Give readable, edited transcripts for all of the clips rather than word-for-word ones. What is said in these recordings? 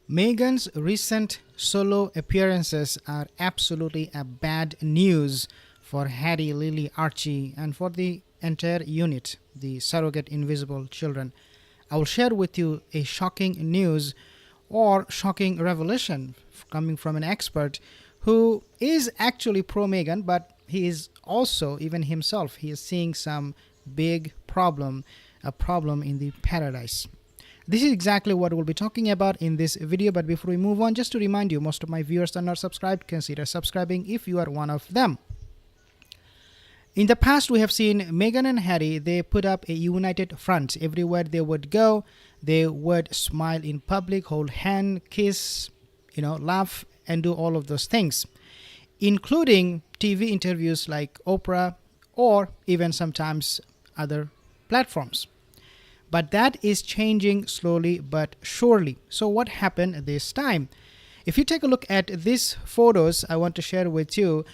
Meghan's recent solo appearances are absolutely a bad news for Harry, Lili, Archie, and for the entire unit, the surrogate invisible children. I will share with you a shocking news or shocking revelation coming from an expert who is actually pro Meghan, but he is also, even himself, he is seeing some big problem, a problem in the paradise. This is exactly what we'll be talking about in this video, but before we move on, just to remind you, most of my viewers are not subscribed. Consider subscribing if you are one of them. In the past, we have seen Meghan and Harry, they put up a united front. Everywhere they would go, they would smile in public, hold hand, kiss, laugh, and do all of those things, including TV interviews like Oprah or even sometimes other platforms. But that is changing slowly but surely. So what happened this time? If you take a look at these photos, I want to share with you.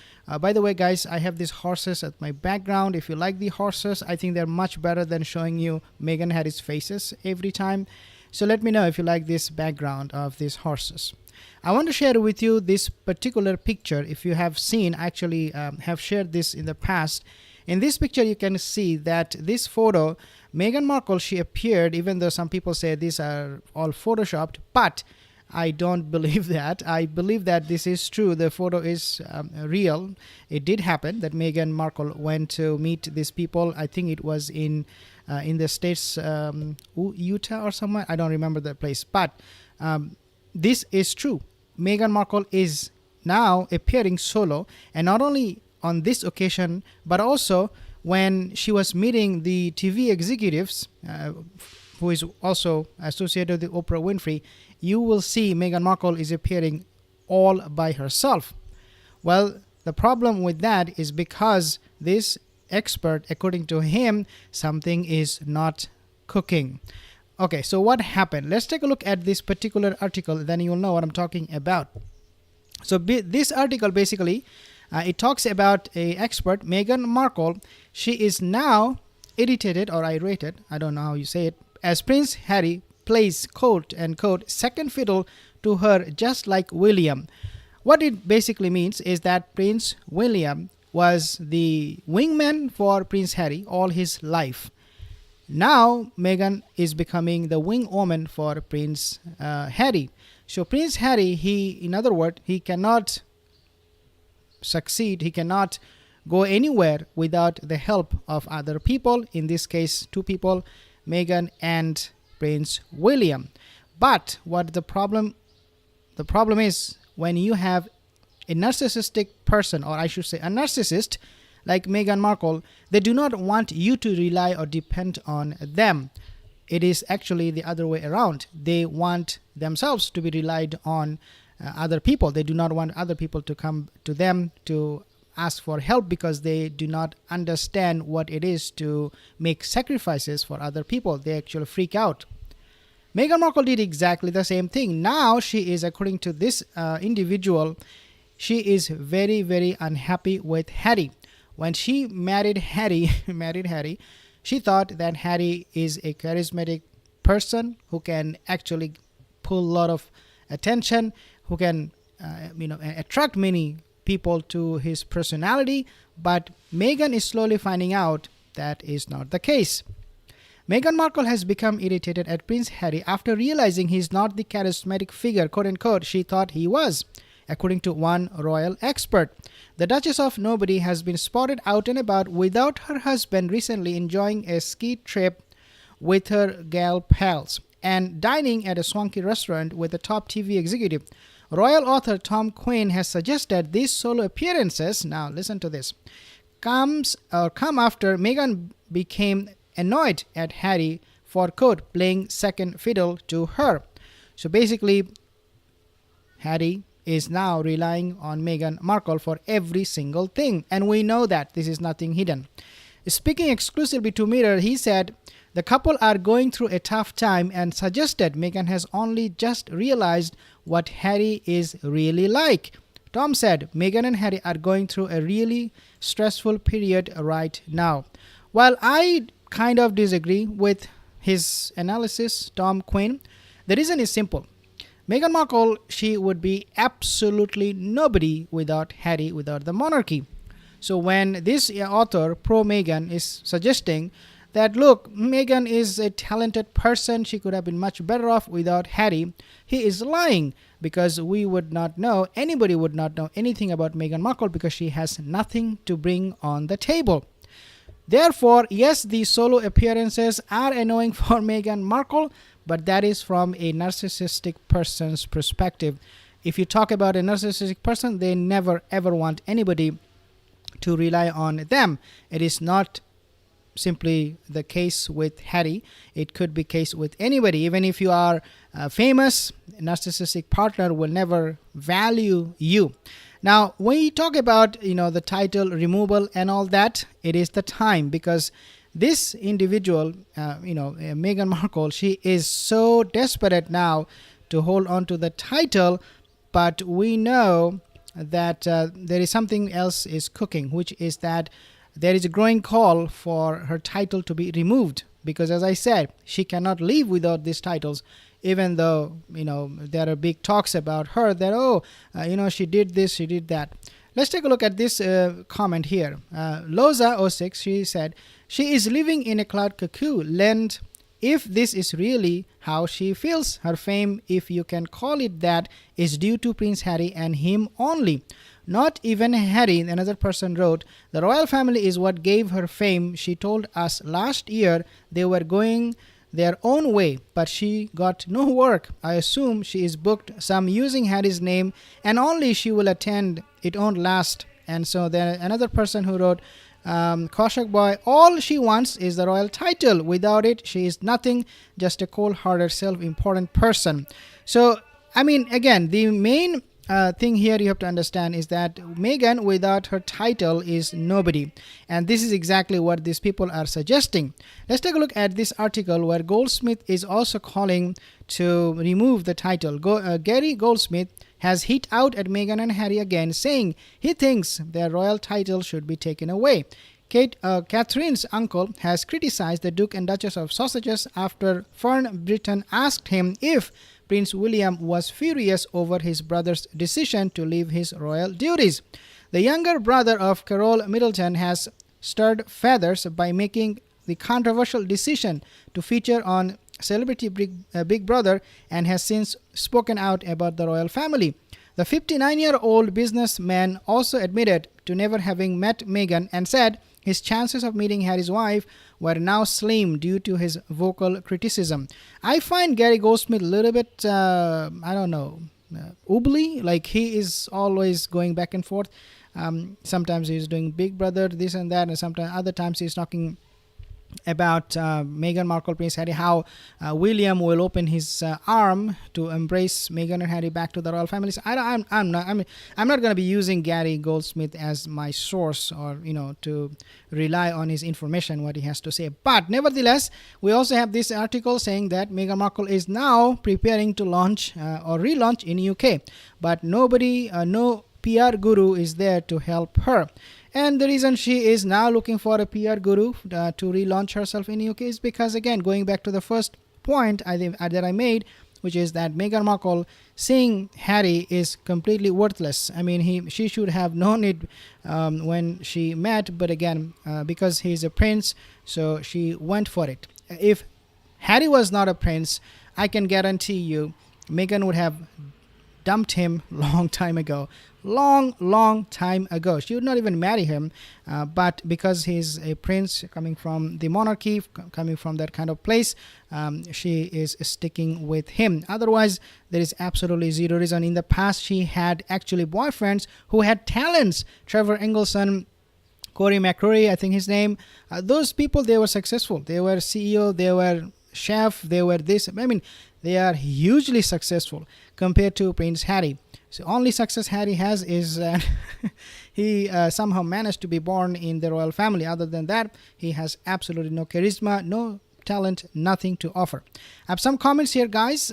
By the way, guys, I have these horses at my background. If you like the horses, I think they're much better than showing you Meghan and Harry's faces every time. So let me know if you like this background of these horses. I want to share with you this particular picture. If you have seen, actually have shared this in the past. In this picture, you can see that this photo, Meghan Markle, she appeared, even though some people say these are all photoshopped, but I don't believe that. I believe that this is true. The photo is real. It did happen that Meghan Markle went to meet these people. I think it was in the states, Utah or somewhere. I don't remember the place, but this is true. Meghan Markle is now appearing solo, and not only on this occasion, but also when she was meeting the TV executives, who is also associated with Oprah Winfrey, you will see Meghan Markle is appearing all by herself. Well, the problem with that is because this expert, according to him, something is not cooking. Okay, so what happened? Let's take a look at this particular article, then you'll know what I'm talking about. So this article basically, it talks about a expert, Meghan Markle. She is now irritated or irritated, I don't know how you say it, as Prince Harry plays quote unquote second fiddle to her just like William. What it basically means is that Prince William was the wingman for Prince Harry all his life. Now Meghan is becoming the wing woman for Prince Harry. So Prince Harry, in other words, he cannot succeed, he cannot go anywhere without the help of other people, in this case two people, Meghan and Prince William. But what the problem is, when you have a narcissistic person, or I should say a narcissist like Meghan Markle, they do not want you to rely or depend on them. It is actually the other way around. They want themselves to be relied on other people. They do not want other people to come to them to ask for help, because they do not understand what it is to make sacrifices for other people. They actually freak out. Meghan Markle did exactly the same thing. Now she is, according to this individual, she is very, very unhappy with Harry. When she married Harry, she thought that Harry is a charismatic person who can actually pull a lot of attention, who can attract many people to his personality. But Meghan is slowly finding out that is not the case. Meghan Markle has become irritated at Prince Harry after realizing he is not the charismatic figure, quote unquote, she thought he was. According to one royal expert, the Duchess of Nobody has been spotted out and about without her husband recently, enjoying a ski trip with her gal pals and dining at a swanky restaurant with a top TV executive. Royal author Tom Quinn has suggested these solo appearances, now listen to this, come after Meghan became annoyed at Harry for, quote, playing second fiddle to her. So basically, Harry is now relying on Meghan Markle for every single thing, and we know that this is nothing hidden. Speaking exclusively to Mirror, he said the couple are going through a tough time and suggested Meghan has only just realized what Harry is really like. Tom said Meghan and Harry are going through a really stressful period right now. While I kind of disagree with his analysis, Tom Quinn, the reason is simple. Meghan Markle, she would be absolutely nobody without Harry, without the monarchy. So when this author, pro Meghan, is suggesting that look, Meghan is a talented person, she could have been much better off without Harry, he is lying, because we would not know, anybody would not know anything about Meghan Markle because she has nothing to bring on the table. Therefore, yes, these solo appearances are annoying for Meghan Markle, but that is from a narcissistic person's perspective. If you talk about a narcissistic person, they never ever want anybody to rely on them. It is not simply the case with Harry. It could be case with anybody. Even if you are famous, a narcissistic partner will never value you. Now, when you talk about the title removal and all that, it is the time, because this individual, Meghan Markle, she is so desperate now to hold on to the title, but we know that there is something else is cooking, which is that there is a growing call for her title to be removed, because as I said, she cannot live without these titles, even though there are big talks about her that she did this, she did that. Let's take a look at this comment here. Loza06, she said, she is living in a cloud cocoon land. If this is really how she feels, her fame, if you can call it that, is due to Prince Harry and him only. Not even Harry, another person wrote, the royal family is what gave her fame. She told us last year they were going their own way, but she got no work. I assume she is booked some using Harry's name and only she will attend. It won't last. And so there another person who wrote, Koshak boy, all she wants is the royal title. Without it, she is nothing, just a cold-hearted, self-important person. So, I mean, again, the main thing here you have to understand is that Meghan without her title is nobody, and this is exactly what these people are suggesting. Let's take a look at this article where Goldsmith is also calling to remove the title. Gary Goldsmith has hit out at Meghan and Harry again, saying he thinks their royal title should be taken away. Catherine's uncle has criticized the Duke and Duchess of Sussex after Fern Britton asked him if Prince William was furious over his brother's decision to leave his royal duties. The younger brother of Carol Middleton has stirred feathers by making the controversial decision to feature on Celebrity Big Brother and has since spoken out about the royal family. The 59-year-old businessman also admitted to never having met Meghan and said his chances of meeting Harry's wife were now slim due to his vocal criticism. I find Gary Goldsmith a little bit, oobly, like he is always going back and forth. Sometimes he's doing Big Brother, this and that, and sometimes other times he's talking about Meghan Markle, Prince Harry, how William will open his arm to embrace Meghan and Harry back to the royal family. So I'm not going to be using Gary Goldsmith as my source, or to rely on his information, what he has to say. But nevertheless, we also have this article saying that Meghan Markle is now preparing to launch or relaunch in UK, but nobody, no PR guru is there to help her. And the reason she is now looking for a PR guru to relaunch herself in UK is because, again, going back to the first point that I made, which is that Meghan Markle seeing Harry is completely worthless. I mean, she should have known it when she met, but again, because he's a prince, so she went for it. If Harry was not a prince, I can guarantee you Meghan would have dumped him long time ago. Long time ago. She would not even marry him, but because he's a prince coming from the monarchy, coming from that kind of place, she is sticking with him. Otherwise, there is absolutely zero reason. In the past, she had actually boyfriends who had talents. Trevor Engelson, Corey McCrory, I think his name. Those people, they were successful. They were CEO, they were chef, they were this. I mean, they are hugely successful compared to Prince Harry. So only success Harry has is he somehow managed to be born in the royal family. Other than that, he has absolutely no charisma, no talent, nothing to offer. I have some comments here, guys.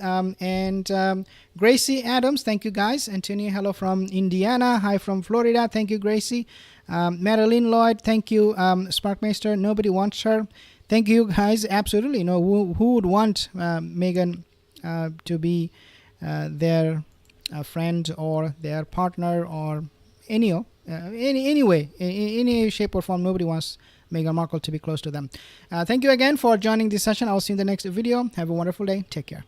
Gracie Adams, thank you, guys. Antonia, hello from Indiana. Hi from Florida. Thank you, Gracie. Marilyn Lloyd, thank you. Sparkmeister, nobody wants her. Thank you, guys. Absolutely. Who would want Meghan to be their friend or their partner or any way, in any shape or form. Nobody wants Meghan Markle to be close to them. Thank you again for joining this session. I'll see you in the next video. Have a wonderful day. Take care.